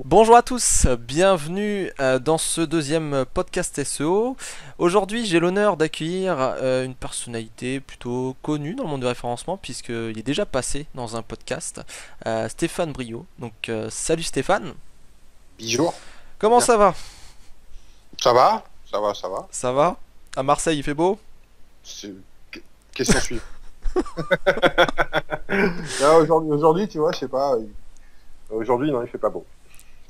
Bonjour à tous, bienvenue dans ce deuxième podcast SEO. Aujourd'hui, j'ai l'honneur d'accueillir une personnalité plutôt connue dans le monde du référencement puisqu'il est déjà passé dans un podcast, Stéphane Brio. Donc, salut Stéphane, Bonjour. comment Bien. ça va? Ça va? Ça va, ça va. Ça Bon, va? À Marseille, il fait beau? c'est- question suivante. Là, aujourd'hui, tu vois, je sais pas. Aujourd'hui, non, il fait pas beau.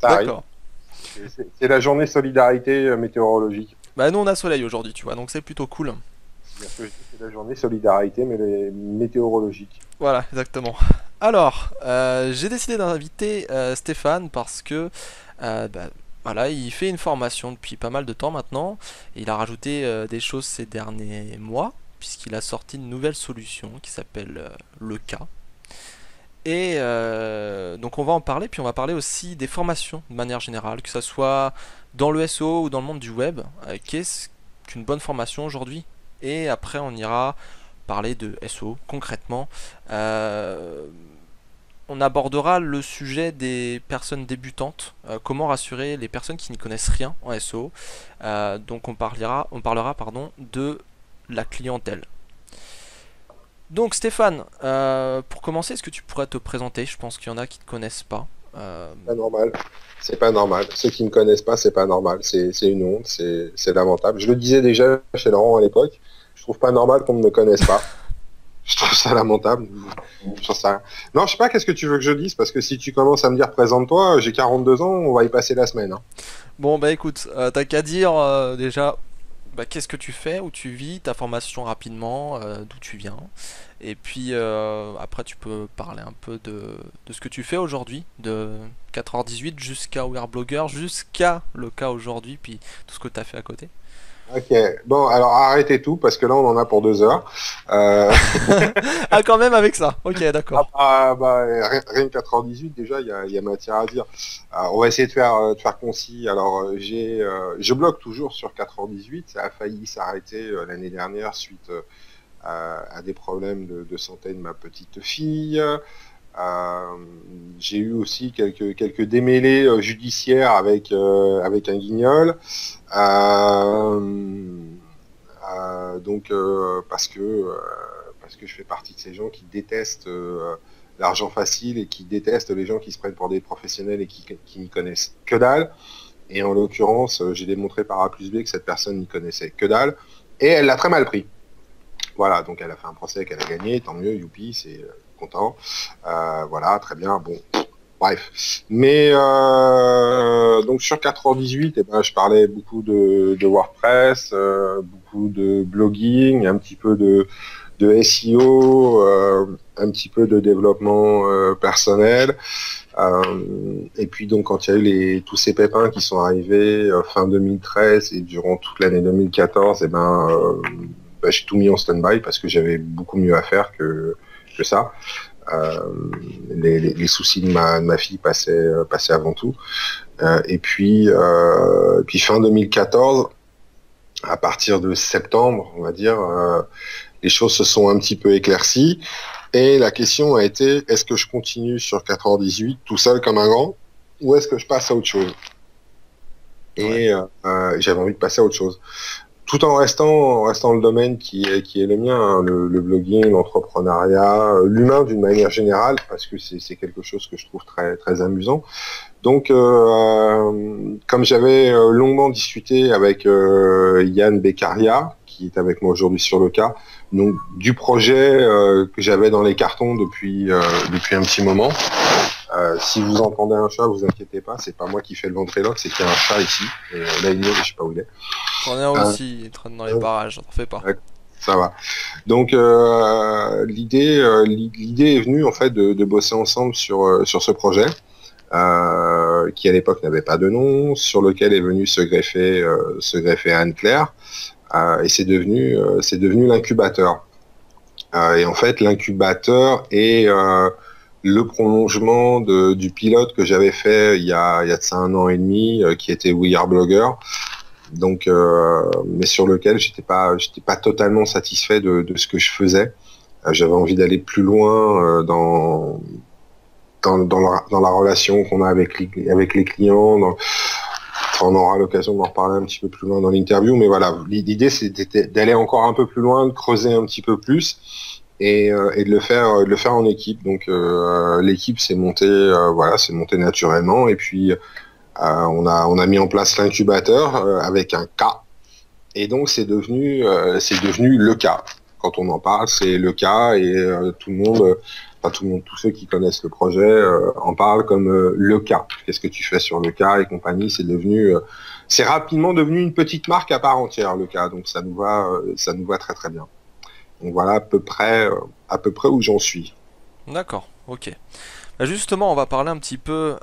Ça arrive. D'accord. C'est la journée solidarité météorologique. Bah nous on a soleil aujourd'hui, tu vois, donc c'est plutôt cool. C'est bien ce que je dis, c'est la journée solidarité mais météorologique. Voilà, exactement. Alors, j'ai décidé d'inviter Stéphane parce que bah, voilà, il fait une formation depuis pas mal de temps maintenant. Et il a rajouté des choses ces derniers mois, puisqu'il a sorti une nouvelle solution qui s'appelle le K. Et donc on va en parler, puis on va parler aussi des formations de manière générale, que ce soit dans le SEO ou dans le monde du web. Qu'est-ce qu'une bonne formation aujourd'hui? Et après on ira parler de SEO concrètement. Euh, on abordera le sujet des personnes débutantes, comment rassurer les personnes qui n'y connaissent rien en SEO. Donc on parlera pardon, de la clientèle. Donc Stéphane, pour commencer, est-ce que tu pourrais te présenter? Je pense qu'il y en a qui ne te connaissent pas. Pas normal. C'est pas normal. Ceux qui me connaissent pas, c'est pas normal. C'est une honte. C'est lamentable. Je le disais déjà chez Laurent à l'époque. Je trouve pas normal qu'on ne me connaisse pas. Je trouve ça lamentable. J'en sais rien. Non, je sais pas qu'est-ce que tu veux que je dise, parce que si tu commences à me dire présente-toi, j'ai 42 ans, on va y passer la semaine, hein. Bon bah écoute, t'as qu'à dire déjà bah, qu'est-ce que tu fais, où tu vis, ta formation rapidement, d'où tu viens. Et puis après tu peux parler un peu de ce que tu fais aujourd'hui, de 4h18 jusqu'à Wearblogger, jusqu'à le cas aujourd'hui, puis tout ce que tu as fait à côté. Ok, bon, alors arrêtez tout, parce que là, on en a pour 2 heures. Euh, Ah quand même avec ça, ok d'accord. rien que 4h18, déjà, il y a matière à dire. On va essayer de faire concis. Alors, je bloque toujours sur 4h18. Ça a failli s'arrêter l'année dernière suite à des problèmes de santé de ma petite fille. J'ai eu aussi quelques démêlés judiciaires avec un guignol. Euh, parce que je fais partie de ces gens qui détestent l'argent facile et qui détestent les gens qui se prennent pour des professionnels et qui n'y connaissent que dalle. Et en l'occurrence, j'ai démontré par A plus B que cette personne n'y connaissait que dalle. Et elle l'a très mal pris. Voilà, donc elle a fait un procès qu'elle a gagné, tant mieux, youpi, c'est content. Voilà, très bien, bon, bref. Mais donc sur 4h18, eh ben, je parlais beaucoup de WordPress, beaucoup de blogging, un petit peu de SEO, un petit peu de développement personnel. Et puis donc quand il y a eu tous ces pépins qui sont arrivés fin 2013 et durant toute l'année 2014, j'ai tout mis en stand-by parce que j'avais beaucoup mieux à faire que ça. Euh, les soucis de ma fille passaient avant tout. Et puis fin 2014, à partir de septembre, on va dire, les choses se sont un petit peu éclaircies. Et la question a été, est-ce que je continue sur 4h18 tout seul comme un grand, ou est-ce que je passe à autre chose? Ouais. Et j'avais envie de passer à autre chose, tout en restant le domaine qui est le mien, hein, le blogging, l'entrepreneuriat, l'humain d'une manière générale, parce que c'est quelque chose que je trouve très, très amusant. Donc, comme j'avais longuement discuté avec Yann Beccaria, qui est avec moi aujourd'hui sur le cas, donc du projet que j'avais dans les cartons depuis un petit moment. Si vous entendez un chat, vous inquiétez pas, c'est pas moi qui fais le ventriloque, c'est qu'il y a un chat ici. Et là, il est, je sais pas où il est. J'en ai un Euh, aussi, il traîne dans les parages, t'en fais pas. ouais, ça va. Donc l'idée est venue en fait de bosser ensemble sur ce projet qui à l'époque n'avait pas de nom, sur lequel est venu se greffer Anne-Claire, et c'est devenu l'incubateur. Et en fait, l'incubateur est le prolongement du pilote que j'avais fait il y a de ça 1 an et demi, qui était We Are Blogger. Donc, mais sur lequel j'étais pas totalement satisfait de ce que je faisais. J'avais envie d'aller plus loin dans la relation qu'on a avec les clients. On aura l'occasion d'en reparler un petit peu plus loin dans l'interview, mais voilà, l'idée c'était d'aller encore un peu plus loin, de creuser un petit peu plus et de le faire en équipe. Donc l'équipe s'est montée, s'est montée naturellement, et puis on a mis en place l'incubateur avec un K, et donc c'est devenu le cas. Quand on en parle, c'est le cas, et tout le monde, tous ceux qui connaissent le projet en parlent comme le cas. Qu'est-ce que tu fais sur le cas et compagnie? C'est rapidement devenu une petite marque à part entière, le cas. Donc ça nous va très très bien. Donc voilà à peu près où j'en suis. D'accord, ok. Bah, justement, on va parler un petit peu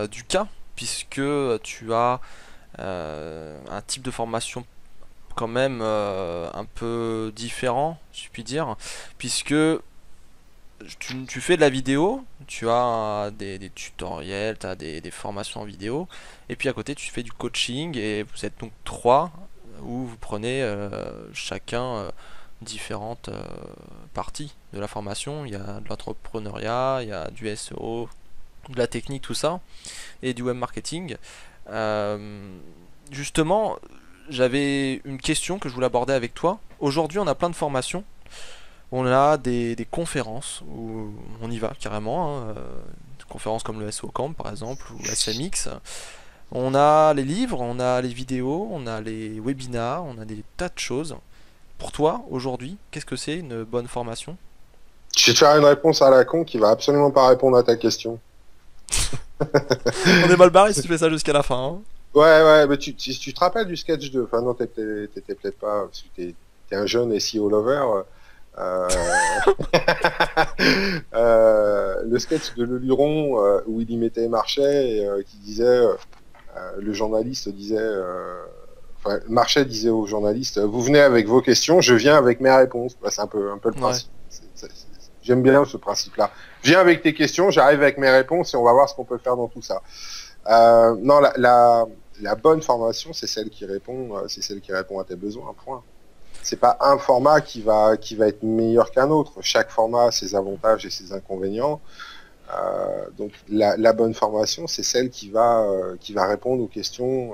du cas, puisque tu as un type de formation quand même un peu différent, si je puis dire, puisque tu fais de la vidéo, tu as des tutoriels, tu as des formations en vidéo, et puis à côté tu fais du coaching, et vous êtes donc trois, où vous prenez chacun différentes parties de la formation. Il y a de l'entrepreneuriat, il y a du SEO, de la technique, tout ça, et du web marketing. Euh, Justement, j'avais une question que je voulais aborder avec toi. Aujourd'hui, on a plein de formations. On a des conférences où on y va carrément, hein, des conférences comme le SEO Camp par exemple, ou SMX. On a les livres, on a les vidéos, on a les webinars, on a des tas de choses. Pour toi, aujourd'hui, qu'est-ce que c'est une bonne formation? Je vais te faire une réponse à la con qui va absolument pas répondre à ta question. On est mal barré si tu fais ça jusqu'à la fin, hein. Ouais, mais tu te rappelles du sketch de... Enfin non, t'étais peut-être pas, parce que t'es un jeune SEO lover. Euh, le sketch de Le Luron où il y mettait Marchais et qui disait, le journaliste disait, Marchais disait au journaliste, vous venez avec vos questions, je viens avec mes réponses. Bah, c'est un peu le Ouais. principe. J'aime bien ce principe-là. Viens avec tes questions, j'arrive avec mes réponses et on va voir ce qu'on peut faire dans tout ça. Non, la bonne formation, c'est celle qui répond à tes besoins. Point. C'est pas un format qui va être meilleur qu'un autre. Chaque format a ses avantages et ses inconvénients. Donc la bonne formation, c'est celle qui va répondre aux questions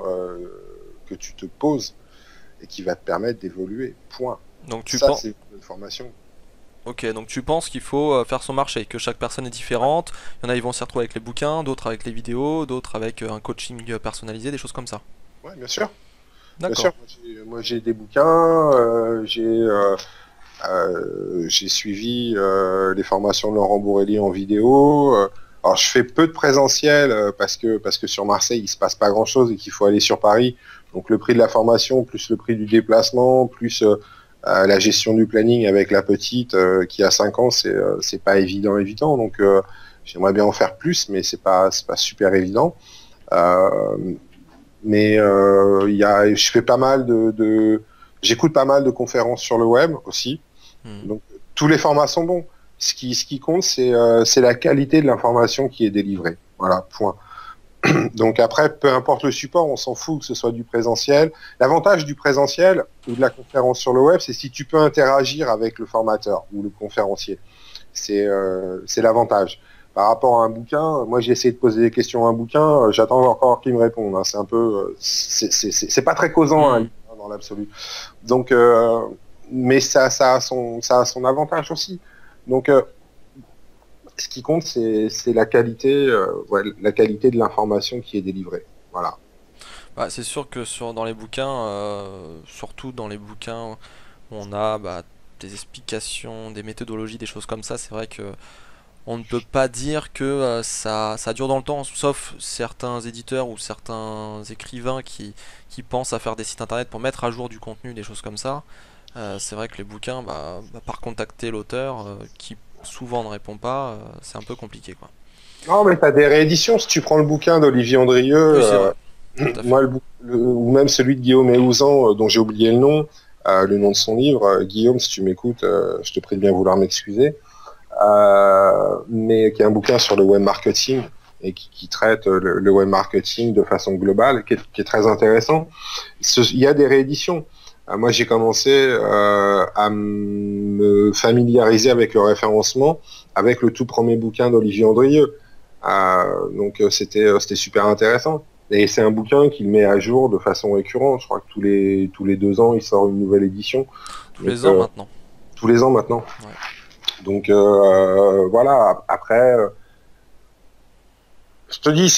que tu te poses et qui va te permettre d'évoluer. Point. Donc tu Ça, penses, c'est une bonne formation. ok, donc tu penses qu'il faut faire son marché, que chaque personne est différente. Il y en a, ils vont s'y retrouver avec les bouquins, d'autres avec les vidéos, d'autres avec un coaching personnalisé, des choses comme ça. Ouais, bien sûr. Bien D'accord. sûr. Moi, j'ai des bouquins. J'ai suivi les formations de Laurent Bourrelli en vidéo. Alors je fais peu de présentiel parce que sur Marseille il se passe pas grand chose et qu'il faut aller sur Paris. Donc le prix de la formation plus le prix du déplacement plus la gestion du planning avec la petite qui a 5 ans, c'est pas évident. Donc j'aimerais bien en faire plus, mais c'est pas super évident. Euh, mais je fais pas mal j'écoute pas mal de conférences sur le web aussi. Hmm. Donc tous les formats sont bons. Ce qui compte, c'est la qualité de l'information qui est délivrée. Voilà, point. Donc après, peu importe le support, on s'en fout que ce soit du présentiel. L'avantage du présentiel ou de la conférence sur le web, c'est si tu peux interagir avec le formateur ou le conférencier. C'est l'avantage. Par rapport à un bouquin, moi j'ai essayé de poser des questions à un bouquin, j'attends encore qu'il me réponde. Hein. C'est un peu, c'est pas très causant hein, Hmm. dans l'absolu. Donc, mais ça a son avantage aussi. Donc, ce qui compte, c'est la qualité de l'information qui est délivrée. Voilà. Bah, c'est sûr que dans les bouquins, surtout dans les bouquins où on a des explications, des méthodologies, des choses comme ça, c'est vrai que on ne peut pas dire que ça dure dans le temps, sauf certains éditeurs ou certains écrivains qui pensent à faire des sites internet pour mettre à jour du contenu, des choses comme ça. C'est vrai que les bouquins, par contacter l'auteur, qui souvent ne répond pas, c'est un peu compliqué, quoi. Non, mais tu as des rééditions. Si tu prends le bouquin d'Olivier Oui, Andrieux, c'est vrai, tout à fait. moi, ou même celui de Guillaume Héouzan, dont j'ai oublié le nom de son livre. Guillaume, si tu m'écoutes, je te prie de bien vouloir m'excuser. Mais qui est un bouquin sur le web marketing et qui traite le web marketing de façon globale, qui est très intéressant. Il y a des rééditions. Moi, j'ai commencé à me familiariser avec le référencement avec le tout premier bouquin d'Olivier Andrieux. Donc c'était super intéressant. Et c'est un bouquin qu'il met à jour de façon récurrente. Je crois que tous les 2 ans, il sort une nouvelle édition. Tous Donc les ans maintenant. tous les ans maintenant. Ouais. Donc voilà. Après, je te dis,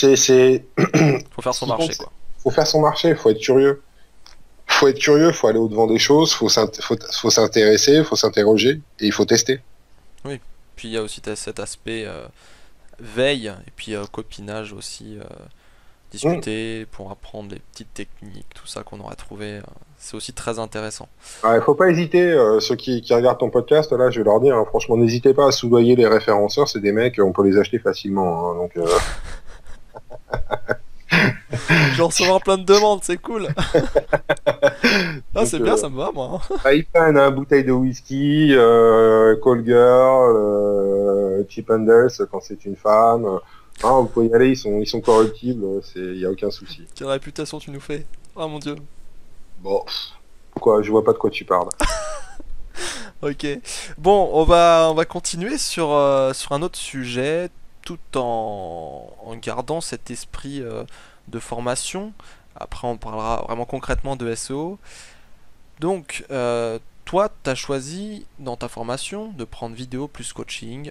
Faut faire ce son qui compte, marché, c'est quoi. faut faire son marché. Faut être curieux. Faut être curieux. Faut aller au devant des choses. Faut s'intéresser. Faut s'interroger et il faut tester. Oui. Puis il y a aussi cet aspect veille et puis copinage aussi. Hmm. Discuter pour apprendre les petites techniques, tout ça qu'on aurait trouvé. C'est aussi très intéressant. Ouais, faut pas hésiter, ceux qui regardent ton podcast, là, je vais leur dire, hein, franchement, n'hésitez pas à soudoyer les référenceurs, c'est des mecs, on peut les acheter facilement, hein, donc Je vais recevoir plein de demandes, c'est cool. Ah, donc c'est bien, ça me va, moi. bah, ils prennent une bouteille de whisky, call girl, cheap and Dales quand c'est une femme, hein, vous pouvez y aller, ils sont correctibles, il y a aucun souci. Quelle réputation tu nous fais. Oh mon dieu. Bon, quoi, je vois pas de quoi tu parles. Ok. Bon, on va continuer sur un autre sujet, tout en gardant cet esprit de formation. Après, on parlera vraiment concrètement de SEO. Donc, toi, tu as choisi dans ta formation de prendre vidéo plus coaching.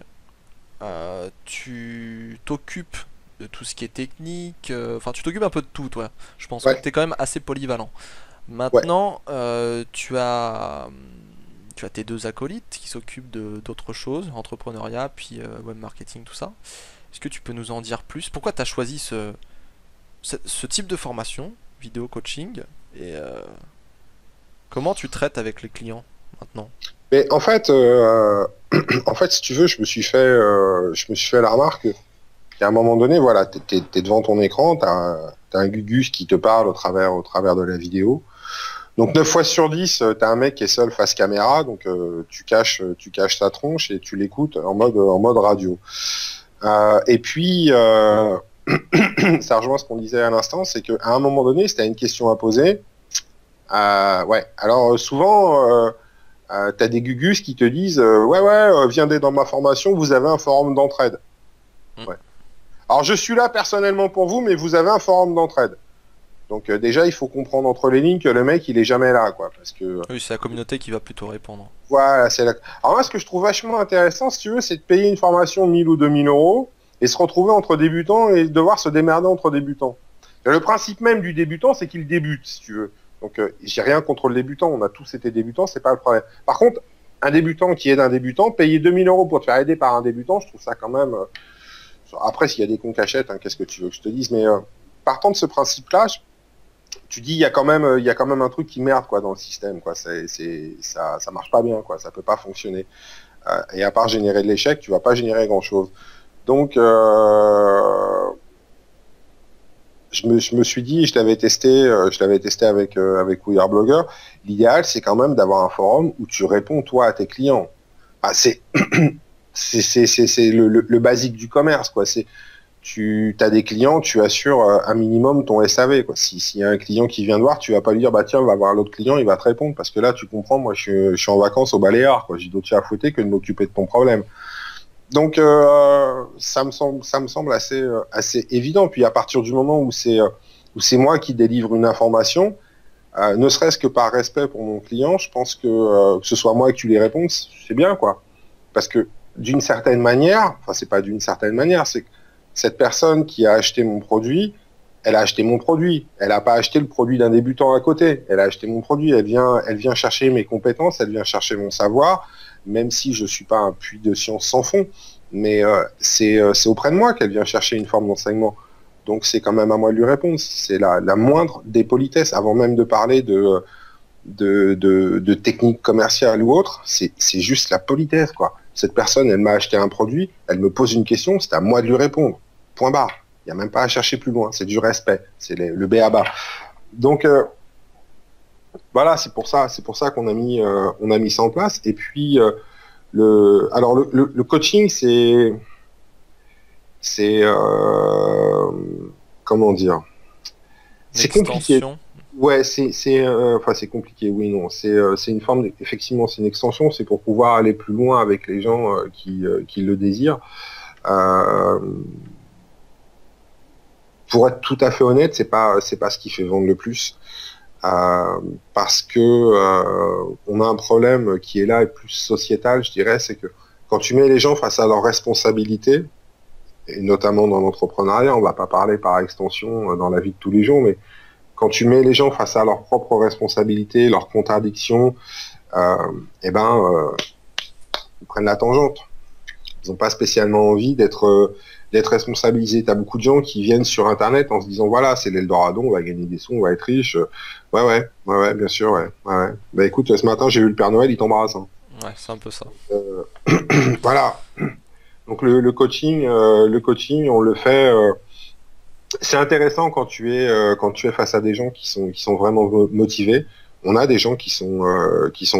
Tu t'occupes de tout ce qui est technique. Enfin, tu t'occupes un peu de tout, toi. Je pense que Ouais, tu es quand même assez polyvalent. ouais, Maintenant, tu as tes deux acolytes qui s'occupent de d'autres choses, entrepreneuriat, puis web marketing, tout ça. Est-ce que tu peux nous en dire plus? Pourquoi tu as choisi ce type de formation, vidéo coaching, et comment tu traites avec les clients maintenant? mais en fait, en fait, si tu veux, je me suis fait la remarque. Et à un moment donné, voilà, t'es devant ton écran, t'as un Gugus qui te parle au travers de la vidéo. Donc 9 fois sur 10, t'as un mec qui est seul face caméra, donc tu caches ta tronche et tu l'écoutes en mode radio. Et puis, ça rejoint ce qu'on disait à l'instant, c'est qu'à un moment donné, si t'as une question à poser, ouais, alors souvent, t'as des Gugus qui te disent, ouais, ouais, viens dans ma formation, vous avez un forum d'entraide. Hmm. Ouais. Alors je suis là personnellement pour vous, mais vous avez un forum d'entraide. Donc déjà, il faut comprendre entre les lignes que le mec, il est jamais là, quoi. Parce que Oui, c'est la communauté qui va plutôt répondre. voilà, c'est là. Alors moi, ce que je trouve vachement intéressant, si tu veux, c'est de payer une formation de 1000 ou 2000 euros et se retrouver entre débutants et devoir se démerder entre débutants. Et le principe même du débutant, c'est qu'il débute, si tu veux. Donc j'ai rien contre le débutant, on a tous été débutants, c'est pas le problème. Par contre, un débutant qui aide un débutant, payer 2000 euros pour te faire aider par un débutant, je trouve ça quand même. Après, s'il y a des cons cachettes, hein, qu'est-ce que tu veux que je te dise, mais partant de ce principe-là, tu dis il y a quand même un truc qui merde quoi dans le système quoi. Ça marche pas bien quoi. Ça peut pas fonctionner. Et à part générer de l'échec, tu vas pas générer grand chose. Donc je me suis dit, je l'avais testé avec We Are Blogger. L'idéal c'est quand même d'avoir un forum où tu réponds toi à tes clients. Ah, c'est le basique du commerce quoi. Tu as des clients, tu assures un minimum ton SAV. Quoi. S'il y a un client qui vient de voir, tu vas pas lui dire, bah tiens, va voir l'autre client, il va te répondre. Parce que là, tu comprends, moi, je suis en vacances au Baléares. J'ai d'autres chats à fouetter que de m'occuper de ton problème. Donc, ça me semble assez évident. Puis à partir du moment où c'est moi qui délivre une information, ne serait-ce que par respect pour mon client, je pense que ce soit moi qui lui réponde, c'est bien, quoi. Parce que d'une certaine manière, enfin, c'est pas d'une certaine manière, c'est que cette personne qui a acheté mon produit, elle a acheté mon produit. Elle n'a pas acheté le produit d'un débutant à côté. Elle a acheté mon produit. Elle vient chercher mes compétences, elle vient chercher mon savoir, même si je suis pas un puits de science sans fond. Mais c'est auprès de moi qu'elle vient chercher une forme d'enseignement. Donc c'est quand même à moi de lui répondre. C'est la moindre des politesses, avant même de parler de techniques commerciales ou autres. C'est juste la politesse, quoi. Cette personne, elle m'a acheté un produit, elle me pose une question, c'est à moi de lui répondre. Point barre. Il n'y a même pas à chercher plus loin. C'est du respect. C'est le b.a.-ba. Donc voilà, c'est pour ça qu'on a mis ça en place. Et puis le coaching, c'est comment dire, Une c'est compliqué. extension. Ouais, enfin c'est compliqué, oui, non. C'est une forme, effectivement, c'est une extension, c'est pour pouvoir aller plus loin avec les gens qui le désirent. Euh, pour être tout à fait honnête, c'est pas ce qui fait vendre le plus. Parce que on a un problème qui est là et plus sociétal, je dirais, c'est que quand tu mets les gens face à leurs responsabilités, et notamment dans l'entrepreneuriat, on va pas parler par extension dans la vie de tous les jours, mais quand tu mets les gens face à leurs propres responsabilités, leurs contradictions, eh ben, ils prennent la tangente. Ils n'ont pas spécialement envie d'être responsabilisés. Tu as beaucoup de gens qui viennent sur Internet en se disant, voilà, c'est l'Eldorado, on va gagner des sous, on va être riche. Ouais, bien sûr, ouais. Bah écoute, ce matin, j'ai vu le Père Noël, il t'embrasse. Hein. Ouais, c'est un peu ça. Voilà. Donc le coaching, on le fait. C'est intéressant quand tu es face à des gens qui sont vraiment motivés. On a des gens qui sont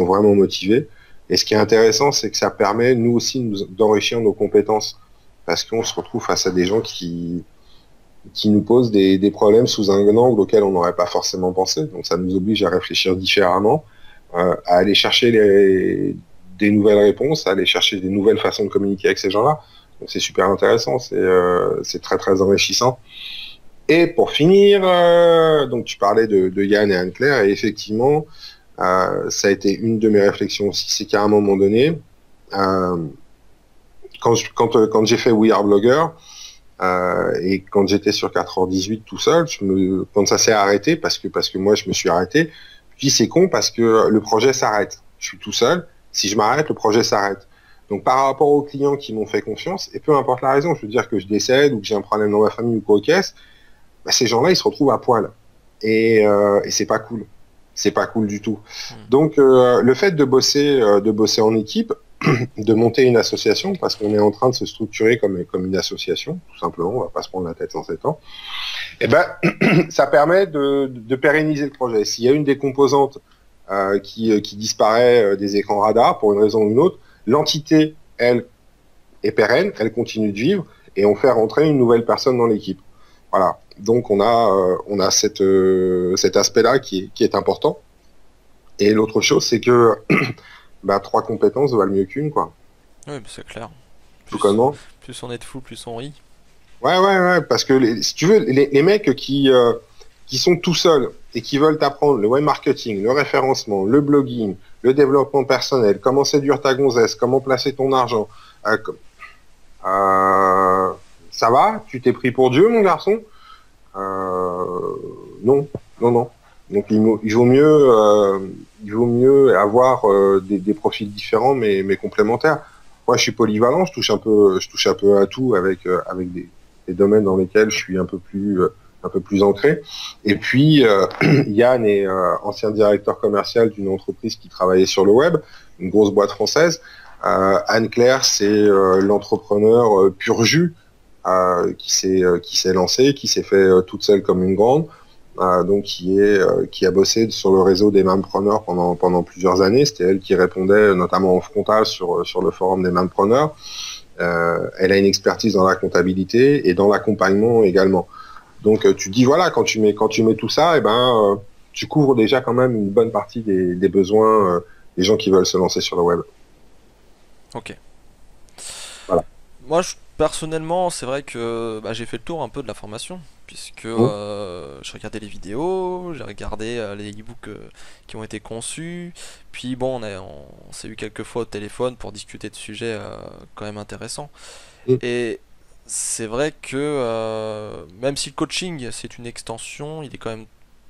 vraiment motivés. Et ce qui est intéressant, c'est que ça permet nous aussi d'enrichir nos compétences, parce qu'on se retrouve face à des gens qui nous posent des problèmes sous un angle auquel on n'aurait pas forcément pensé. Donc ça nous oblige à réfléchir différemment, à aller chercher des nouvelles réponses, à aller chercher des nouvelles façons de communiquer avec ces gens-là. Donc c'est super intéressant, c'est très très enrichissant. Et pour finir, donc tu parlais de Yann et Anne-Claire, et effectivement, ça a été une de mes réflexions aussi, c'est qu'à un moment donné, quand j'ai fait We Are Blogger, et quand j'étais sur 4h18 tout seul, quand ça s'est arrêté, parce que moi je me suis arrêté, puis c'est con parce que le projet s'arrête. Je suis tout seul, si je m'arrête, le projet s'arrête. Donc par rapport aux clients qui m'ont fait confiance, et peu importe la raison, je veux dire que je décède ou que j'ai un problème dans ma famille ou quoi au caisse, bah, ces gens-là, ils se retrouvent à poil. Et c'est pas cool. C'est pas cool du tout. Donc le fait de bosser en équipe, de monter une association, parce qu'on est en train de se structurer comme une association, tout simplement, on va pas se prendre la tête 107 ans, et ben ça permet de pérenniser le projet. S'il y a une des composantes qui disparaît des écrans radars pour une raison ou une autre, l'entité, elle, est pérenne, elle continue de vivre, et on fait rentrer une nouvelle personne dans l'équipe. Voilà. Donc on a cet aspect-là qui est important. Et l'autre chose, c'est que 3 compétences valent mieux qu'une, quoi. Oui, c'est clair. Tout comment Plus on est de fou, plus on rit. Ouais, parce que si tu veux, les mecs qui sont tout seuls et qui veulent apprendre le web marketing, le référencement, le blogging, le développement personnel, comment séduire ta gonzesse, comment placer ton argent, ça va? Tu t'es pris pour Dieu, mon garçon? Non. Donc il vaut mieux avoir des profils différents mais complémentaires. Moi, je suis polyvalent, je touche un peu à tout avec des domaines dans lesquels je suis un peu plus ancré. Et puis Yann est ancien directeur commercial d'une entreprise qui travaillait sur le web, une grosse boîte française. Anne-Claire, c'est l'entrepreneur pur jus qui s'est lancée, qui s'est fait toute seule comme une grande. Donc qui a bossé sur le réseau des Mampreneurs pendant plusieurs années. C'était elle qui répondait notamment en frontal sur le forum des Mampreneurs. Elle a une expertise dans la comptabilité et dans l'accompagnement également. Donc tu dis voilà, quand tu mets tout ça, tu couvres déjà quand même une bonne partie des besoins des gens qui veulent se lancer sur le web. Ok. Voilà. Moi, personnellement, c'est vrai que j'ai fait le tour un peu de la formation, puisque je regardais les vidéos, j'ai regardé les e-books qui ont été conçus, puis bon, on s'est eu quelques fois au téléphone pour discuter de sujets quand même intéressants. Et c'est vrai que même si le coaching c'est une extension, il est quand même,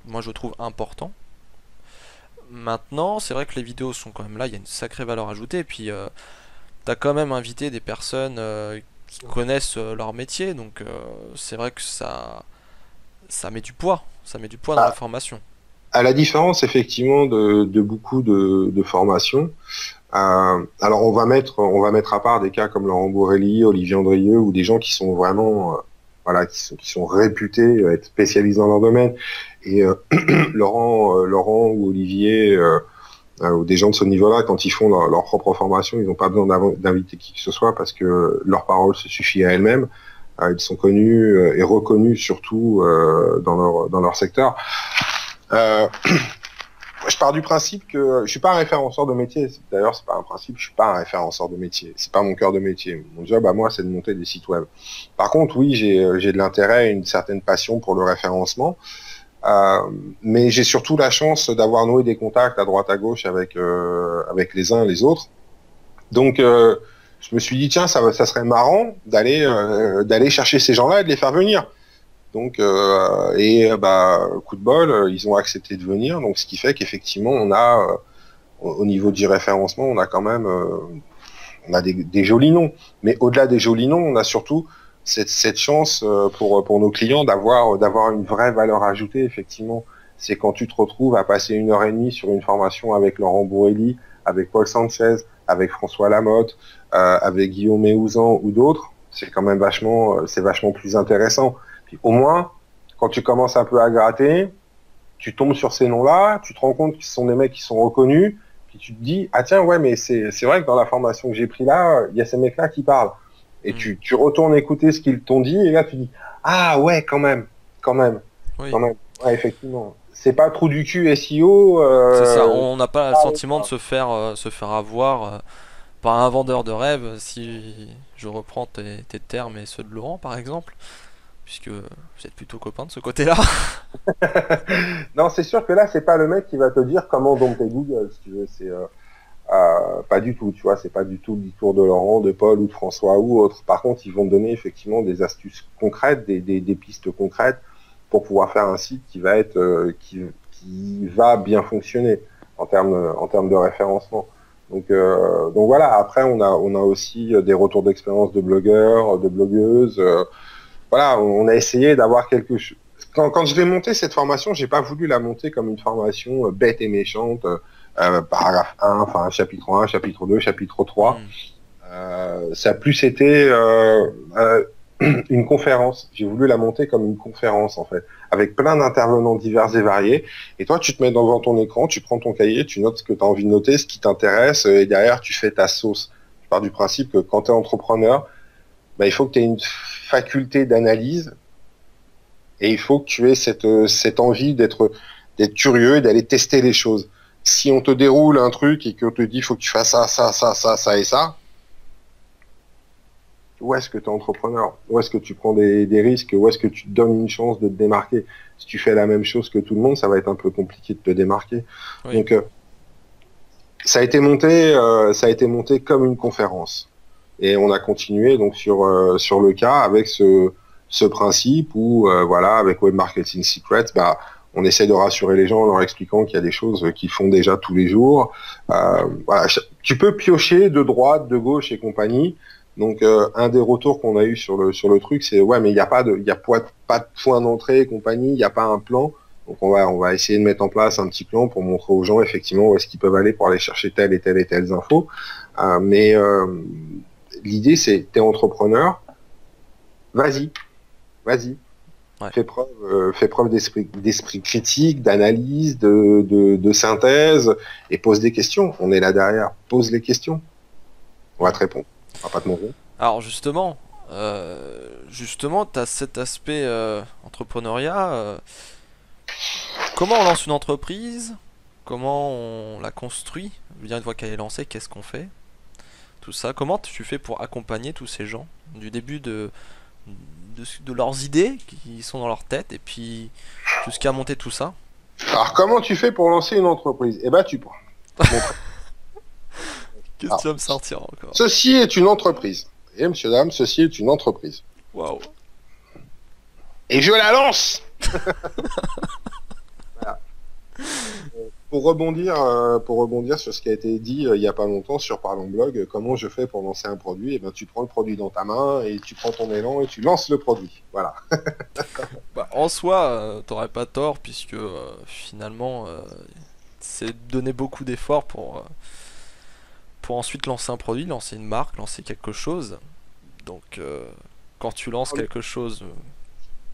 moi je trouve, important. Maintenant, c'est vrai que les vidéos sont quand même là, il y a une sacrée valeur ajoutée, et puis t'as quand même invité des personnes qui connaissent leur métier, donc c'est vrai que ça met du poids, dans la formation. À la différence effectivement de beaucoup de formations, alors on va mettre à part des cas comme Laurent Bourrelli, Olivier Andrieux ou des gens qui sont vraiment qui sont réputés être spécialisés dans leur domaine, et Laurent ou Olivier ou des gens de ce niveau-là, quand ils font leur propre formation, ils n'ont pas besoin d'inviter qui que ce soit parce que leur parole se suffit à elle-même. Ils sont connus et reconnus surtout dans leur secteur. je pars du principe que je suis pas un référenceur de métier. D'ailleurs, c'est pas un principe. Je suis pas un référenceur de métier. C'est pas mon cœur de métier. Mon job à moi, c'est de monter des sites web. Par contre, oui, j'ai de l'intérêt, une certaine passion pour le référencement. Mais j'ai surtout la chance d'avoir noué des contacts à droite à gauche avec les uns et les autres. Donc, je me suis dit tiens, ça serait marrant d'aller chercher ces gens-là et de les faire venir. Donc, coup de bol, ils ont accepté de venir. Donc, ce qui fait qu'effectivement, on a, au niveau du référencement, on a quand même, on a des jolis noms. Mais au-delà des jolis noms, on a surtout cette chance pour nos clients d'avoir une vraie valeur ajoutée. Effectivement, c'est quand tu te retrouves à passer 1 heure et demie sur une formation avec Laurent Bourrelli, avec Paul Sanchez, avec François Lamotte, avec Guillaume Méouzan ou d'autres. C'est quand même vachement plus intéressant. Au moins, quand tu commences un peu à gratter, tu tombes sur ces noms-là, tu te rends compte que ce sont des mecs qui sont reconnus, puis tu te dis, ah tiens, ouais, mais c'est vrai que dans la formation que j'ai pris là, il y a ces mecs-là qui parlent. Et tu retournes écouter ce qu'ils t'ont dit, et là tu dis, ah ouais, quand même. Oui. Ouais, effectivement. C'est pas trou du cul SEO. C'est ça, on n'a pas le sentiment de se faire avoir par un vendeur de rêve, si je reprends tes termes et ceux de Laurent par exemple, puisque vous êtes plutôt copains de ce côté-là. Non, c'est sûr que là, c'est pas le mec qui va te dire comment dompter Google, si tu veux. C'est pas du tout, tu vois. C'est pas du tout le discours de Laurent, de Paul ou de François ou autre. Par contre, ils vont te donner effectivement des astuces concrètes, des pistes concrètes pour pouvoir faire un site qui va être qui va bien fonctionner en termes de référencement. Donc voilà. Après, on a aussi des retours d'expérience de blogueurs, de blogueuses. Voilà, on a essayé d'avoir quelque chose. Quand je vais monter cette formation, j'ai pas voulu la monter comme une formation bête et méchante, paragraphe 1, enfin chapitre 1, chapitre 2, chapitre 3. Ça a plus été une conférence. J'ai voulu la monter comme une conférence, en fait, avec plein d'intervenants divers et variés. Et toi, tu te mets devant ton écran, tu prends ton cahier, tu notes ce que tu as envie de noter, ce qui t'intéresse, et derrière, tu fais ta sauce. Je pars du principe que quand tu es entrepreneur, bah, il faut que tu aies une faculté d'analyse et il faut que tu aies cette envie d'être curieux et d'aller tester les choses. Si on te déroule un truc et qu'on te dit il faut que tu fasses ça et ça, où est-ce que tu es entrepreneur? Où est-ce que tu prends des risques? Où est-ce que tu te donnes une chance de te démarquer? Si tu fais la même chose que tout le monde, ça va être un peu compliqué de te démarquer. Oui. Donc ça a été monté comme une conférence. Et on a continué donc sur le cas avec ce principe où voilà, avec Web Marketing Secrets, bah on essaie de rassurer les gens en leur expliquant qu'il y a des choses qu'ils font déjà tous les jours. Voilà, tu peux piocher de droite, de gauche et compagnie. Donc un des retours qu'on a eu sur le truc, c'est ouais, mais il y a pas de point d'entrée et compagnie, il n'y a pas un plan. Donc on va essayer de mettre en place un petit plan pour montrer aux gens effectivement où est-ce qu'ils peuvent aller pour aller chercher telle et telle infos. Mais l'idée, c'est t'es entrepreneur, vas-y. Ouais. Fais preuve d'esprit critique, d'analyse, de synthèse, et pose des questions. On est là derrière. Pose les questions. On va te répondre. On va pas te mentir. Alors justement, t'as cet aspect entrepreneuriat. Comment on lance une entreprise? Comment on la construit? Je veux dire, une fois qu'elle est lancée, qu'est-ce qu'on fait? Tout ça. Comment tu fais pour accompagner tous ces gens du début de leurs idées qui sont dans leur tête et puis jusqu'à monter tout ça? Alors comment tu fais pour lancer une entreprise? Eh ben tu prends. Qu'est-ce que tu vas me sortir encore? Ceci est une entreprise. Et monsieur, dame, ceci est une entreprise. Waouh. Et je la lance. Voilà. Pour rebondir sur ce qui a été dit il y a pas longtemps sur Parlons Blog, comment je fais pour lancer un produit? Eh ben, tu prends le produit dans ta main et tu prends ton élan et tu lances le produit. Voilà. Bah, en soi, t'aurais pas tort puisque finalement, c'est donner beaucoup d'efforts pour ensuite lancer un produit, lancer une marque, lancer quelque chose. Donc, quand tu lances quelque chose...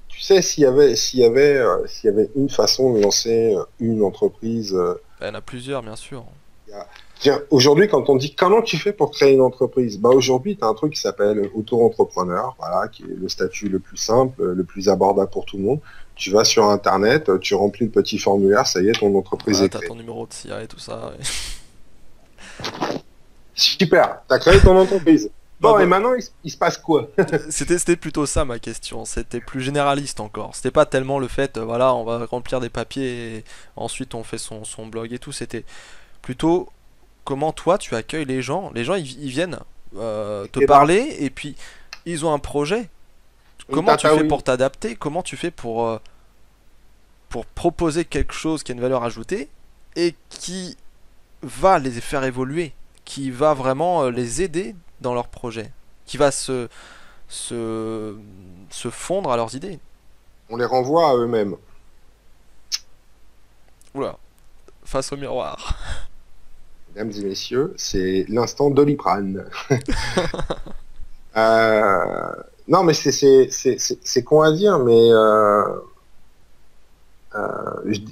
Tu sais, s'il y avait une façon de lancer une entreprise... il y en a plusieurs, bien sûr. Aujourd'hui, quand on dit comment tu fais pour créer une entreprise, bah aujourd'hui, tu as un truc qui s'appelle auto-entrepreneur, voilà, qui est le statut le plus simple, le plus abordable pour tout le monde. Tu vas sur Internet, tu remplis le petit formulaire, ça y est, ton entreprise Voilà, est t'as créée. ton numéro de SIA et tout ça. Ouais. Super, t'as créé ton entreprise. Bah, Bon, et bah, maintenant, il se passe quoi? c'était plutôt ça ma question. C'était plus généraliste encore. C'était pas tellement le fait, voilà, on va remplir des papiers et ensuite on fait son blog et tout. C'était plutôt comment toi tu accueilles les gens. Les gens ils viennent te Eh ben, parler et puis ils ont un projet. une Comment tu tata fais oui. pour t'adapter? Comment tu fais pour proposer quelque chose qui a une valeur ajoutée et qui va les faire évoluer, qui va vraiment les aider dans leur projet, qui va se, se fondre à leurs idées. On les renvoie à eux-mêmes. Oula, face au miroir. Mesdames et messieurs, c'est l'instant Doliprane. Euh, non, mais c'est con à dire, mais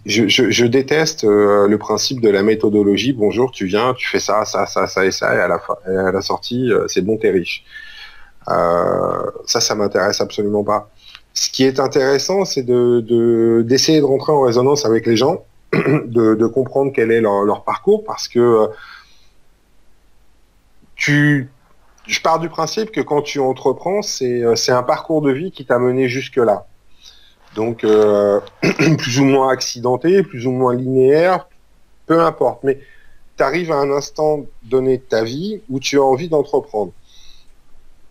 je déteste le principe de la méthodologie. Bonjour, tu viens, tu fais ça, ça, ça, ça et ça, et à la sortie, c'est bon, t'es riche. Ça m'intéresse absolument pas. Ce qui est intéressant, c'est d'essayer de rentrer en résonance avec les gens, de comprendre quel est leur parcours, parce que tu, je pars du principe que quand tu entreprends, c'est un parcours de vie qui t'a mené jusque-là. Donc, plus ou moins accidenté, plus ou moins linéaire, peu importe. Mais tu arrives à un instant donné de ta vie où tu as envie d'entreprendre.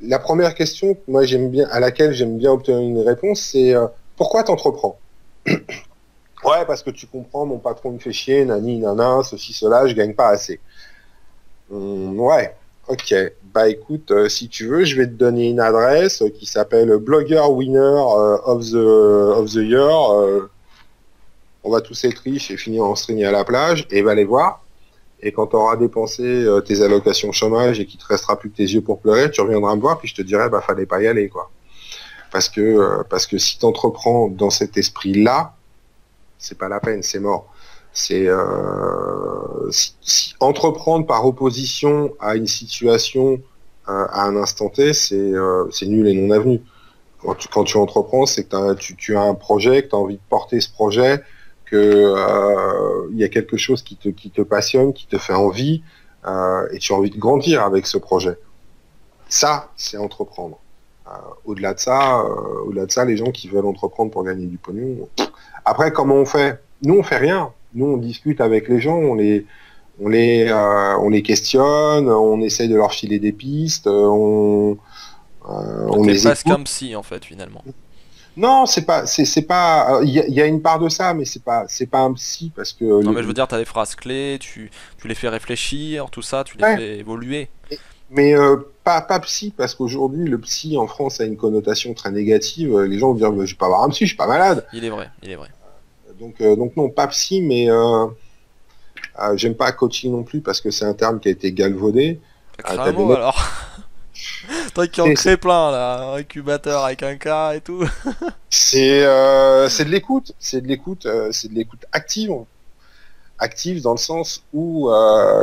La première question, moi j'aime bien, à laquelle j'aime bien obtenir une réponse, c'est pourquoi t'entreprends? Ouais, parce que tu comprends, mon patron me fait chier, nani, nana, ceci, cela, je gagne pas assez. Ouais, ok. Bah écoute, si tu veux, je vais te donner une adresse qui s'appelle Blogger Winner of the Year. On va tous être riches et finir en string à la plage, et va les voir. Et quand tu auras dépensé tes allocations chômage et qu'il te restera plus que tes yeux pour pleurer, tu reviendras me voir, puis je te dirai, bah fallait pas y aller, quoi. Parce que si tu entreprends dans cet esprit-là, c'est pas la peine, c'est mort. C'est entreprendre par opposition à une situation à un instant T, c'est nul et non avenu. Quand tu entreprends, c'est que tu as un projet, que tu as envie de porter ce projet, que il y a quelque chose qui te passionne, qui te fait envie, et tu as envie de grandir avec ce projet. Ça, c'est entreprendre. Euh, au-delà de ça, les gens qui veulent entreprendre pour gagner du pognon. Après, comment on fait? Nous, on fait rien. Nous, on discute avec les gens, on les questionne, on essaye de leur filer des pistes, on T'es les presque écoute. un psy en fait finalement. Non, c'est pas. Il y a une part de ça, mais c'est pas un psy parce que Non mais je veux dire, t'as des phrases clés, tu les fais réfléchir, tout ça, tu les ouais, fais évoluer. mais pas psy parce qu'aujourd'hui le psy en France a une connotation très négative. Les gens vont dire, bah, je vais pas voir un psy, je suis pas malade. Il est vrai, il est vrai. Donc non, pas psy, mais j'aime pas coaching non plus parce que c'est un terme qui a été galvaudé. Crée un T'as des mot mecs, alors. Toi qui en crée plein là, un incubateur avec un K et tout. c'est de l'écoute, c'est de l'écoute active. Active dans le sens où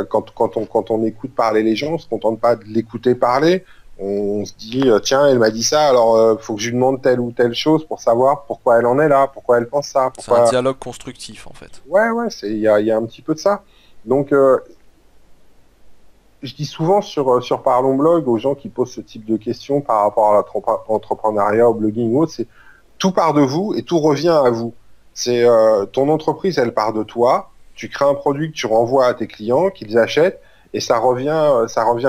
quand on écoute parler les gens, on se contente pas de l'écouter parler, on se dit tiens, elle m'a dit ça, alors faut que je lui demande telle ou telle chose pour savoir pourquoi elle en est là, pourquoi elle pense ça, C'est un pourquoi. dialogue constructif en fait. Ouais, il y a un petit peu de ça. Donc je dis souvent sur Parlons Blog aux gens qui posent ce type de questions par rapport à l'entrepreneuriat, au blogging ou autre, c'est tout part de vous et tout revient à vous. C'est ton entreprise, elle part de toi. Tu crées un produit que tu renvoies à tes clients, qu'ils achètent, et ça revient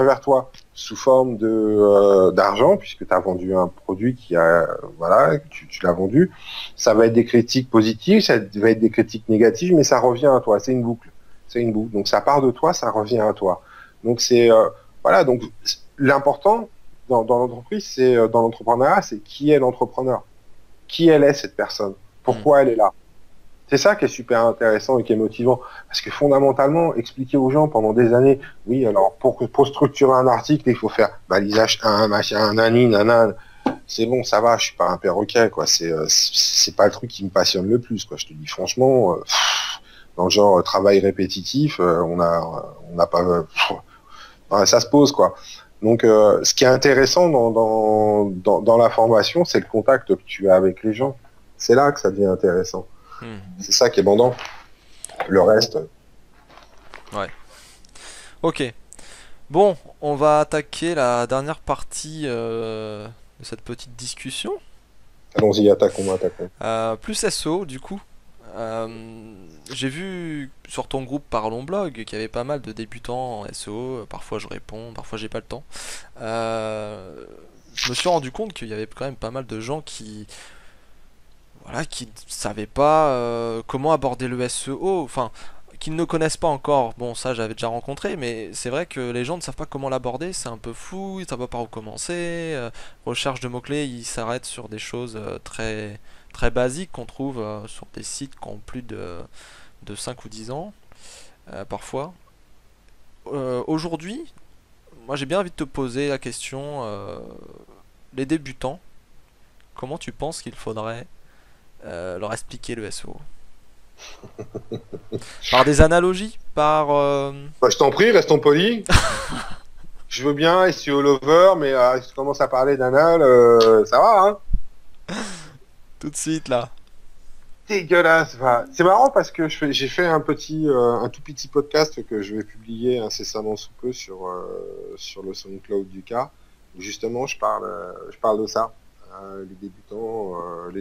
vers toi sous forme de d'argent puisque tu as vendu un produit qui a voilà, tu l'as vendu. Ça va être des critiques positives, ça va être des critiques négatives, mais ça revient à toi. C'est une boucle. C'est une boucle. Donc ça part de toi, ça revient à toi. Donc c'est voilà. Donc l'important dans l'entreprise, c'est dans l'entrepreneuriat, c'est qui est l'entrepreneur, qui elle est cette personne, Hmm. pourquoi elle est là. C'est ça qui est super intéressant et qui est motivant. Parce que fondamentalement, expliquer aux gens pendant des années, oui, alors pour structurer un article, il faut faire balisage 1, machin, nani, nanan. C'est bon, ça va, je suis pas un perroquet, quoi. C'est pas le truc qui me passionne le plus, quoi. Je te dis franchement, dans le genre travail répétitif, on n'a pas, ouais, ça se pose, quoi. Donc, ce qui est intéressant dans la formation, c'est le contact que tu as avec les gens. C'est là que ça devient intéressant. Hmm. C'est ça qui est bandant. Le reste, Ouais. Ok. Bon, on va attaquer la dernière partie de cette petite discussion. allons-y, attaquons. Plus SEO, du coup. J'ai vu sur ton groupe Parlons Blog qu'il y avait pas mal de débutants en SEO. Parfois je réponds, parfois j'ai pas le temps. Je me suis rendu compte qu'il y avait quand même pas mal de gens qui savaient pas comment aborder le SEO. Enfin, qu'ils ne connaissent pas encore. Bon, ça j'avais déjà rencontré, mais c'est vrai que les gens ne savent pas comment l'aborder. C'est un peu flou, ils savent pas par où commencer. Recherche de mots-clés, ils s'arrêtent sur des choses très basiques qu'on trouve sur des sites qui ont plus de 5 ou 10 ans, parfois. Aujourd'hui, moi j'ai bien envie de te poser la question, les débutants, comment tu penses qu'il faudrait leur expliquer le SEO? Par des analogies? Bah, je t'en prie, restons polis. Je veux bien SEO Lover, mais si tu commences à parler d'anal, ça va, hein. Tout de suite là. Dégueulasse, va. C'est marrant parce que j'ai fait un tout petit podcast que je vais publier incessamment sous peu sur le SoundCloud du cas, où justement je parle de ça, les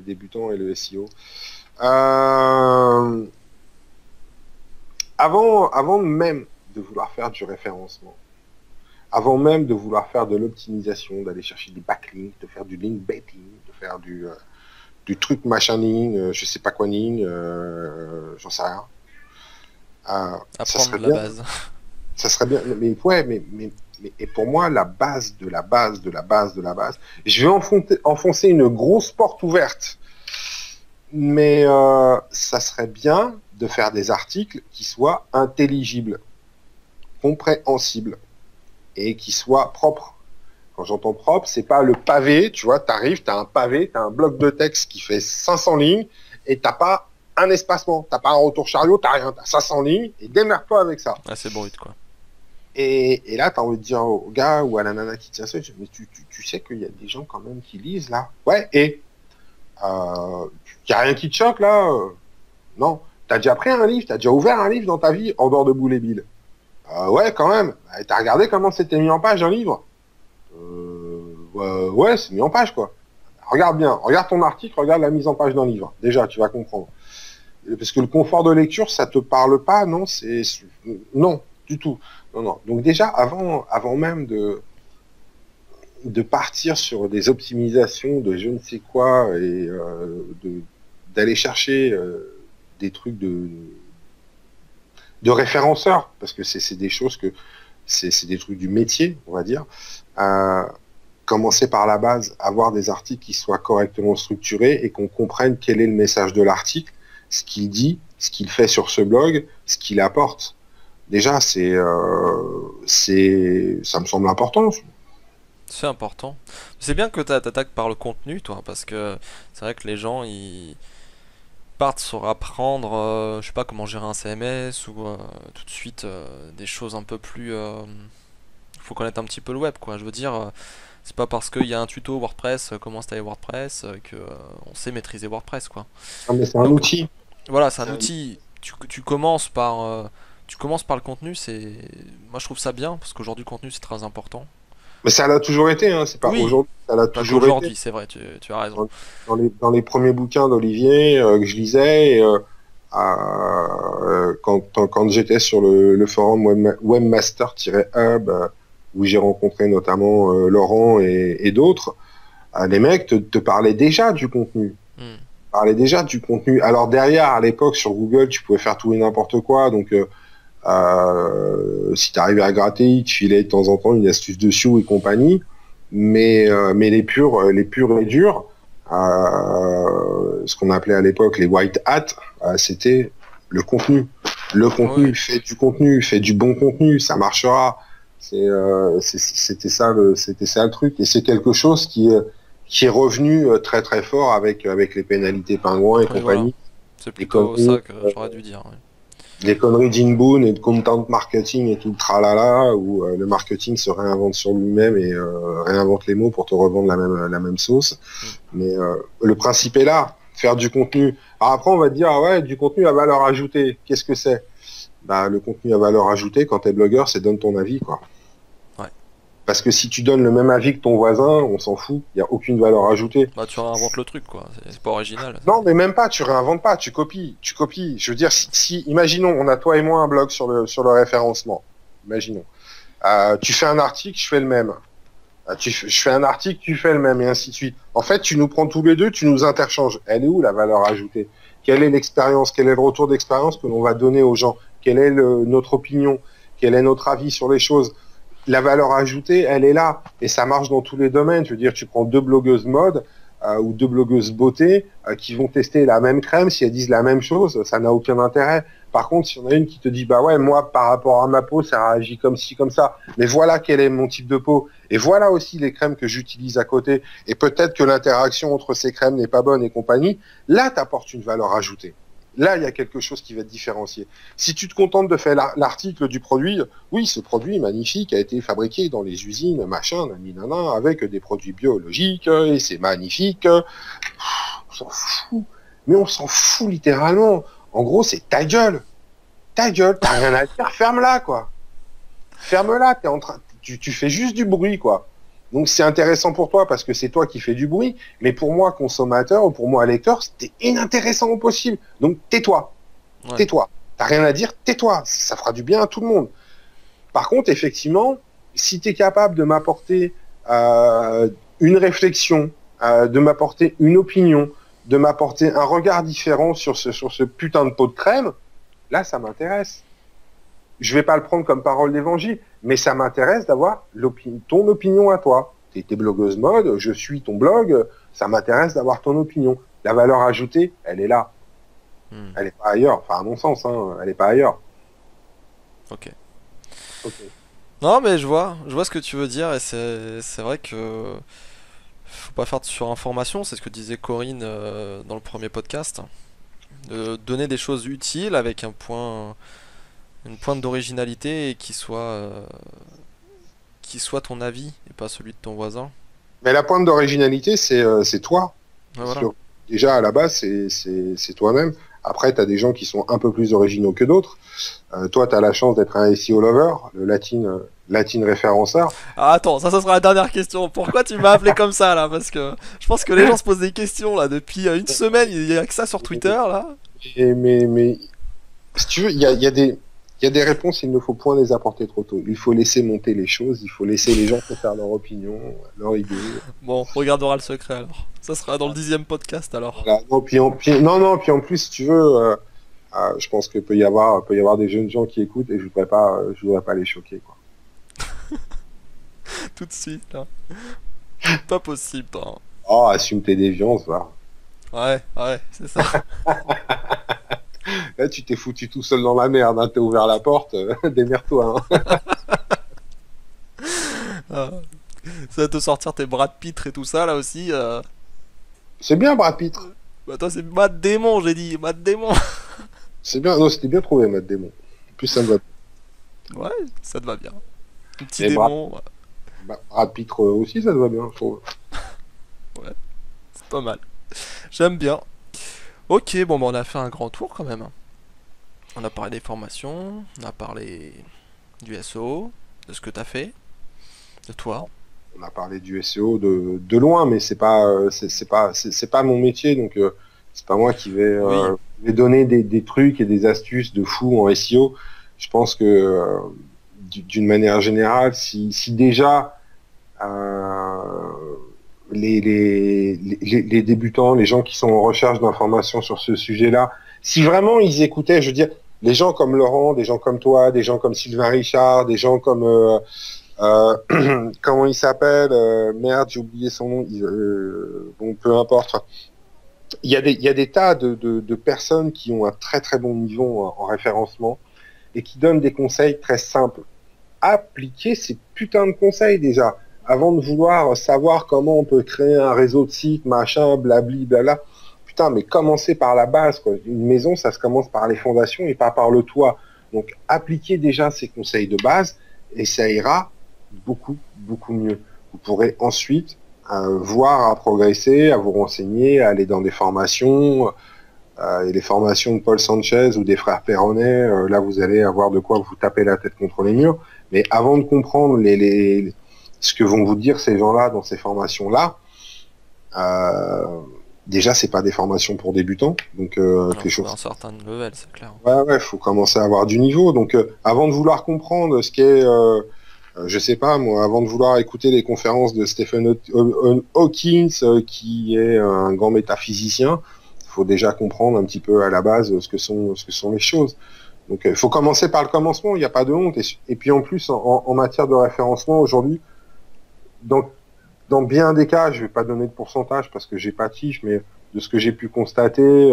débutants et le SEO. Avant même de vouloir faire du référencement, avant même de vouloir faire de l'optimisation, d'aller chercher des backlinks, de faire du link baiting, de faire du truc machining, je sais pas quoi ning, j'en sais rien. Ça Apprendre serait de la bien. base. Ça serait bien. Mais ouais, et pour moi, la base de la base de la base de la base. Je vais enfoncer une grosse porte ouverte. Mais ça serait bien de faire des articles qui soient intelligibles, compréhensibles et qui soient propres. Quand j'entends propre, c'est pas le pavé, tu vois, t'arrives, t'as un pavé, t'as un bloc de texte qui fait 500 lignes et t'as pas un espacement, t'as pas un retour chariot, t'as rien, t'as 500 lignes et démerde-toi avec ça. Ah, c'est brut quoi. Et là, t'as envie de dire au gars ou à la nana qui tient ça, mais tu sais qu'il y a des gens quand même qui lisent là. Ouais, et y a rien qui te choque là non. T'as déjà pris un livre, t'as déjà ouvert un livre dans ta vie en dehors de Boule et Bill. Ouais, quand même. T'as regardé comment c'était mis en page un livre ouais, c'est mis en page, quoi. Regarde bien, regarde ton article, regarde la mise en page d'un livre. Déjà, tu vas comprendre. Parce que le confort de lecture, ça te parle pas, non? Non, du tout. Non. Donc déjà, avant même de partir sur des optimisations de je ne sais quoi et d'aller chercher des trucs de référenceurs, parce que c'est des choses que c'est des trucs du métier, on va dire. Commencer par la base, avoir des articles qui soient correctement structurés et qu'on comprenne quel est le message de l'article, ce qu'il dit, ce qu'il fait sur ce blog, ce qu'il apporte. Déjà, ça me semble important. C'est important. C'est bien que tu attaques par le contenu, toi, parce que c'est vrai que les gens, ils partent sur apprendre, je sais pas comment gérer un CMS ou tout de suite des choses un peu plus. Faut connaître un petit peu le web, quoi. Je veux dire, c'est pas parce qu'il y a un tuto WordPress, comment installer WordPress, que on sait maîtriser WordPress, quoi. Non, mais c'est un Donc outil. voilà, c'est un outil. Tu commences tu commences par le contenu. Moi, je trouve ça bien parce qu'aujourd'hui, le contenu c'est très important. Mais ça l'a toujours été, hein. C'est pas Oui, aujourd'hui, ça l'a pas toujours été. qu'aujourd'hui, c'est vrai, tu as raison. Dans les premiers bouquins d'Olivier que je lisais, quand j'étais sur le forum Webmaster-Hub, où j'ai rencontré notamment Laurent et d'autres, les mecs te parlaient déjà du contenu. Hmm. Parlaient déjà du contenu. Alors derrière, à l'époque, sur Google, tu pouvais faire tout et n'importe quoi. Donc, si tu arrivais à gratter, il te filait de temps en temps une astuce de Sioux et compagnie. Mais les purs et durs, ce qu'on appelait à l'époque les white hats, c'était le contenu. Le contenu, Oui, fait du bon contenu, ça marchera. C'était ça le truc. Et c'est quelque chose qui est revenu très très fort avec les pénalités pingouins et oui, voilà. compagnie. C'est Les plutôt conneries, ça que j'aurais dû dire. Oui. les conneries d'Inbound et de content marketing et tout le tralala, où le marketing se réinvente sur lui-même et réinvente les mots pour te revendre la même sauce. Hmm. Mais le principe est là. faire du contenu. Alors après, on va te dire, ah ouais, du contenu à valeur ajoutée. Qu'est-ce que c'est? Bah, le contenu à valeur ajoutée, quand t'es blogueur, c'est donne ton avis, quoi. Ouais. Parce que si tu donnes le même avis que ton voisin, on s'en fout. Il n'y a aucune valeur ajoutée. Bah, tu réinventes le truc, quoi. C'est pas original. Non, mais même pas, tu réinventes pas, tu copies. Je veux dire, imaginons, on a toi et moi un blog sur le référencement. Imaginons. Tu fais un article, je fais le même. Je fais un article, tu fais le même, et ainsi de suite. En fait, tu nous prends tous les deux, tu nous interchanges. Elle est où la valeur ajoutée? Quelle est l'expérience? Quel est le retour d'expérience que l'on va donner aux gens? Quelle est notre opinion? Quel est notre avis sur les choses? La valeur ajoutée, elle est là. Et ça marche dans tous les domaines. Je veux dire, tu prends deux blogueuses mode ou deux blogueuses beauté qui vont tester la même crème. Si elles disent la même chose, ça n'a aucun intérêt. Par contre, si on a une qui te dit, bah ouais, moi, par rapport à ma peau, ça réagit comme ci, comme ça. Mais voilà quel est mon type de peau. Et voilà aussi les crèmes que j'utilise à côté. Et peut-être que l'interaction entre ces crèmes n'est pas bonne et compagnie. Là, t'apportes une valeur ajoutée. Là, il y a quelque chose qui va te différencier. Si tu te contentes de faire l'article du produit, oui, ce produit magnifique a été fabriqué dans les usines, machin, nanana, avec des produits biologiques, et c'est magnifique. On s'en fout. Mais on s'en fout littéralement. En gros, c'est ta gueule. Ta gueule, t'as rien à dire, ferme-la, quoi. Ferme-la, tu fais juste du bruit, quoi. Donc c'est intéressant pour toi parce que c'est toi qui fais du bruit, mais pour moi, consommateur ou pour moi, lecteur, c'était inintéressant au possible. Donc tais-toi. Ouais. Tais-toi. T'as rien à dire, tais-toi. Ça fera du bien à tout le monde. Par contre, effectivement, si tu es capable de m'apporter une réflexion, de m'apporter une opinion, de m'apporter un regard différent sur ce putain de pot de crème, là, ça m'intéresse. Je vais pas le prendre comme parole d'évangile, mais ça m'intéresse d'avoir ton opinion à toi. T'es blogueuse mode, je suis ton blog, ça m'intéresse d'avoir ton opinion. La valeur ajoutée, elle est là. Elle est pas ailleurs. Enfin, à mon sens, hein, elle est pas ailleurs. Ok. Non, mais je vois ce que tu veux dire, et c'est vrai que faut pas faire de surinformation, c'est ce que disait Corinne dans le premier podcast. De donner des choses utiles avec une pointe d'originalité et qui soit ton avis et pas celui de ton voisin. Mais la pointe d'originalité, c'est toi. Voilà. Déjà, à la base, c'est toi-même. Après, tu as des gens qui sont un peu plus originaux que d'autres. Toi, tu as la chance d'être un SEO lover, le Latin référenceur. Ah, attends, ça sera la dernière question. Pourquoi tu m'as appelé comme ça, là? Parce que je pense que les gens se posent des questions, là, depuis une semaine. Il n'y a que ça sur Twitter, là. Mais si tu veux, il y a des réponses, il ne faut point les apporter trop tôt. Il faut laisser monter les choses, il faut laisser les gens faire leur opinion, leur idée. Bon, on regardera le secret, alors. Ça sera dans le 10e podcast, alors. Voilà. Non, puis en plus, si tu veux, je pense qu'il peut y avoir des jeunes gens qui écoutent et je voudrais pas les choquer, quoi. Tout de suite, là. Pas possible, toi. Oh, assume tes déviances, va. Ouais, c'est ça. Là, tu t'es foutu tout seul dans la merde, hein. T'as ouvert la porte, démerde-toi. Hein. Ça va te sortir tes Brad Pitt et tout ça, là aussi. C'est bien, Brad Pitt. Bah, toi, c'est Matt Damon, j'ai dit. Matt Damon. C'est bien, non, c'était bien trouvé, Matt Damon. En plus, ça me va. Ouais, ça te va bien. Un petit démon. Brad Pitt aussi, ça te va bien, je trouve. Ouais, c'est pas mal. J'aime bien. Ok, bon, bah, on a fait un grand tour quand même. On a parlé des formations, on a parlé du SEO, de ce que t'as fait, de toi. On a parlé du SEO de loin, mais c'est pas mon métier, donc c'est pas moi qui vais donner des trucs et des astuces de fou en SEO. Je pense que d'une manière générale, si déjà les débutants, les gens qui sont en recherche d'informations sur ce sujet-là, si vraiment ils écoutaient, je veux dire, les gens comme Laurent, des gens comme toi, des gens comme Sylvain Richard, des gens comme comment il s'appelle, merde, j'ai oublié son nom, bon, peu importe. Il y a des tas de personnes qui ont un très très bon niveau en référencement et qui donnent des conseils très simples. Appliquez ces putains de conseils déjà avant de vouloir savoir comment on peut créer un réseau de sites, machin, blabli, blabla. Putain, mais commencez par la base, quoi. Une maison, ça se commence par les fondations et pas par le toit. Donc, appliquez déjà ces conseils de base et ça ira beaucoup, beaucoup mieux. Vous pourrez ensuite voire à progresser, à vous renseigner, à aller dans des formations. Et les formations de Paul Sanchez ou des frères Perronnet, là vous allez avoir de quoi vous taper la tête contre les murs. Mais avant de comprendre ce que vont vous dire ces gens-là dans ces formations-là, déjà c'est pas des formations pour débutants, donc Il faut un certain level, c'est clair. Ouais, faut commencer à avoir du niveau. Donc avant de vouloir comprendre ce qu'est je sais pas moi, avant de vouloir écouter les conférences de Stephen Hawking, qui est un grand métaphysicien, il faut déjà comprendre un petit peu à la base ce que sont les choses. Donc il faut commencer par le commencement, il n'y a pas de honte. Et puis en plus, en matière de référencement, aujourd'hui, dans bien des cas, je vais pas donner de pourcentage parce que j'ai pas de fiche, mais de ce que j'ai pu constater,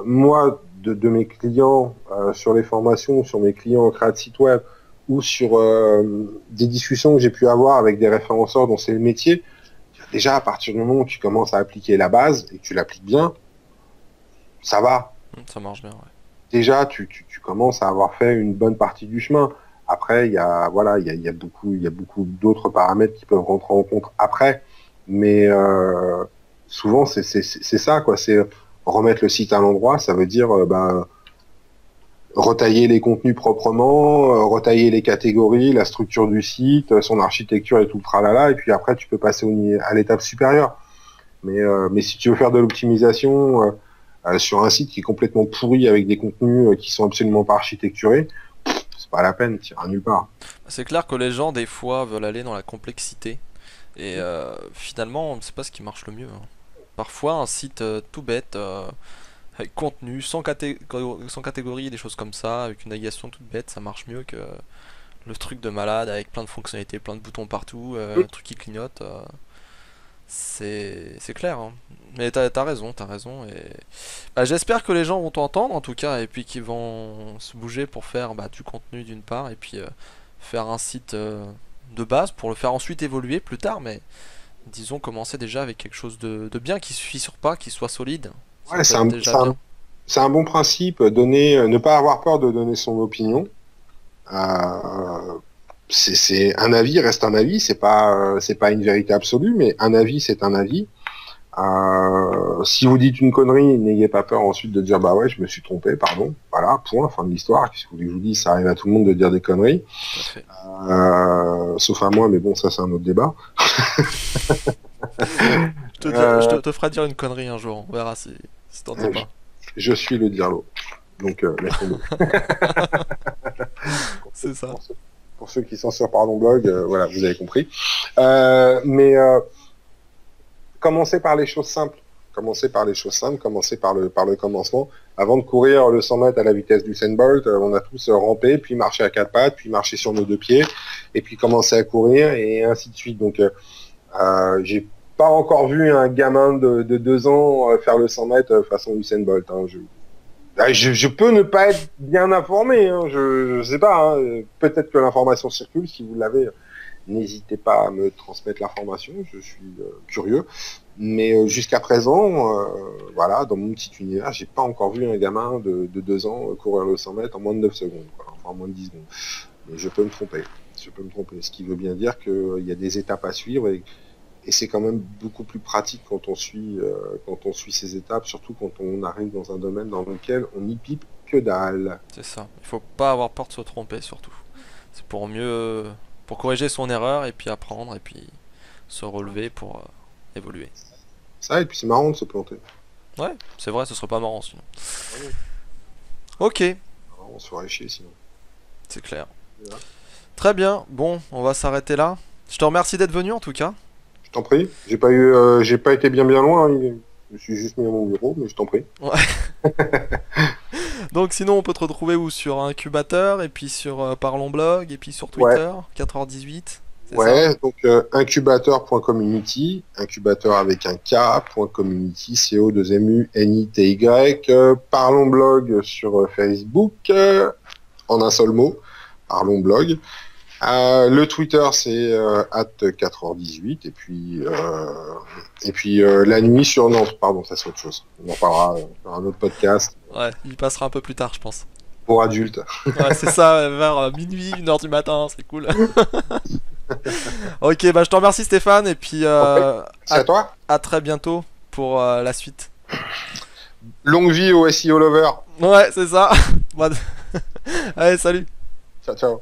moi, de mes clients sur les formations, sur mes clients en créa de site web, ou sur des discussions que j'ai pu avoir avec des référenceurs dont c'est le métier, déjà à partir du moment où tu commences à appliquer la base et que tu l'appliques bien, ça va. Ça marche bien, ouais. Déjà, tu commences à avoir fait une bonne partie du chemin. Après, il y a beaucoup d'autres paramètres qui peuvent rentrer en compte après, mais souvent c'est ça quoi, c'est remettre le site à l'endroit, ça veut dire retailler les contenus proprement, retailler les catégories, la structure du site, son architecture et tout le tralala, et puis après tu peux passer à l'étape supérieure. Mais si tu veux faire de l'optimisation sur un site qui est complètement pourri avec des contenus qui sont absolument pas architecturés, c'est pas la peine, tu iras nulle part. C'est clair que les gens, des fois, veulent aller dans la complexité. Et finalement, c'est pas ce qui marche le mieux, hein. Parfois, un site tout bête, avec contenu, sans catégorie, des choses comme ça, avec une navigation toute bête, ça marche mieux que le truc de malade avec plein de fonctionnalités, plein de boutons partout, un truc qui clignote. C'est clair, hein. Mais t'as raison, t'as raison. Et bah, j'espère que les gens vont t'entendre en tout cas, et puis qu'ils vont se bouger pour faire du contenu d'une part, et puis faire un site de base pour le faire ensuite évoluer plus tard. Mais disons commencer déjà avec quelque chose de bien qui suffit sur pas, qui soit solide. Ça Ouais, peut être déjà bien. c'est un bon principe, ne pas avoir peur de donner son opinion. Euh, c'est un avis reste un avis, c'est pas une vérité absolue, mais un avis c'est un avis. Si vous dites une connerie, n'ayez pas peur ensuite de dire bah ouais je me suis trompé, pardon. Voilà, point, fin de l'histoire. Qu'est-ce que vous voulez que je vous dise, ça arrive à tout le monde de dire des conneries, Tout à fait. sauf à moi, mais bon ça c'est un autre débat. Je te ferai dire une connerie un jour, on verra si t'en dis je, pas. je suis le dirlo, donc laisse tomber. C'est ça. Pour ceux qui sont sur Pardon Blog, voilà, vous avez compris. Mais commencez par les choses simples. Commencez par les choses simples, commencez par le commencement. Avant de courir le 100 mètres à la vitesse du Usain Bolt, on a tous rampé, puis marché à quatre pattes, puis marché sur nos deux pieds, et puis commencer à courir, et ainsi de suite. Donc, j'ai pas encore vu un gamin de 2 ans faire le 100 mètres façon Usain Bolt. Hein. Je peux ne pas être bien informé, hein. Je sais pas. Hein. Peut-être que l'information circule. Si vous l'avez, n'hésitez pas à me transmettre l'information. Je suis curieux. Mais jusqu'à présent, voilà, dans mon petit univers, j'ai pas encore vu un gamin de 2 ans courir le 100 mètres en moins de 9 secondes, quoi. Enfin en moins de 10 secondes. Mais je peux me tromper. Je peux me tromper. Ce qui veut bien dire qu'il y a des étapes à suivre et c'est quand même beaucoup plus pratique quand on suit ces étapes, surtout quand on arrive dans un domaine dans lequel on n'y pipe que dalle. C'est ça. Il faut pas avoir peur de se tromper surtout. C'est pour mieux, pour corriger son erreur et puis apprendre et puis se relever pour évoluer. Ça, et puis c'est marrant de se planter. Ouais, c'est vrai, ce serait pas marrant sinon. Ouais, Ok, on se ferait chier sinon. c'est clair. Voilà. Très bien. Bon, on va s'arrêter là. Je te remercie d'être venu en tout cas. Je t'en prie. J'ai pas été bien loin. Hein. Je me suis juste mis à mon bureau, mais je t'en prie. Ouais. Donc sinon on peut te retrouver où? Sur Incubateur et puis sur Parlons Blog et puis sur Ouais. Twitter 4h18. C'est ça? Ouais, donc incubateur.community, incubateur avec un K.community, COMUNITY, Parlons Blog sur Facebook, en un seul mot, Parlons Blog. Le Twitter c'est @4h18 et puis la nuit sur Nantes, pardon, ça c'est autre chose. On en parlera dans un autre podcast Ouais, il passera un peu plus tard je pense. pour adultes. Ouais, c'est ça, vers minuit, 1h du matin, c'est cool. Ok, bah je te remercie Stéphane et puis C'est à toi. à très bientôt pour la suite. Longue vie au SEO Lover. Ouais, c'est ça. Allez, salut. Ciao, ciao.